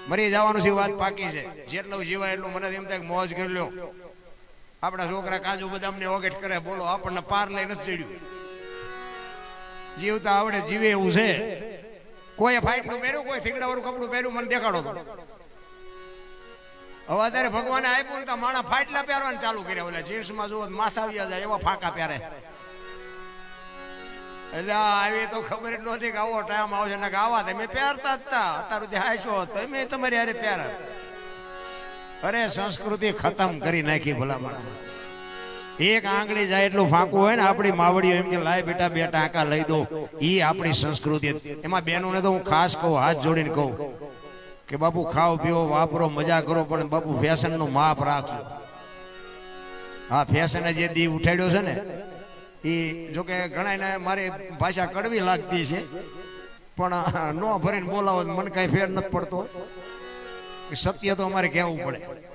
મરી જવાનું છે વાત પાકી છે જેટલું જીવાય એટલું મને એમ થાય મોજ કરી લ્યો આપણા છોકરા કાજુ બદામને ઓગેટ કરે બોલો આપણને પાર લઈ નથી ચડ્યું જીવતા આવડે જીવે એવું છે કોઈ ફાઈટનું પહેર્યું કોઈ થીગડાવાળું કપડું પહેર્યું મને દેખાડો તો હવે અત્યારે ભગવાને આપ્યું તો માણા ફાટલા પહેરવાનું ચાલુ કર્યા ઓલા જીન્સમાં જુઓ માથા આવી જાય એવા ફાંકા પહેરે એટલે આવી તો ખબર જ નહોતી કે આવો ટાઈમ આવશે ને કે આવા તમે પહેરતા જ હતા અત્યારે હાશો તમે તમારી હારે પહેર અરે સંસ્કૃતિ ખતમ કરી નાખી ભલામણ એક આંગળી જાય એટલું ફાંકું હોય ને આપણી માવડીઓ એમ કે લાય બેટા બે ટાંકા લઈ દો એ આપણી સંસ્કૃતિ એમાં બહેનોને તો હું ખાસ કહું હાથ જોડીને કહું કે બાપુ ખાઓ પીવો વાપરો મજા કરો પણ બાપુ ફેશન નું માપ રાખજો હા ફેશને જે દી ઉઠાડ્યો છે ને એ જોકે ઘણા મારી ભાષા કડવી લાગતી છે પણ નો ભરીને બોલાવો મને કઈ ફેર નથી પડતો સત્ય તો અમારે કહેવું પડે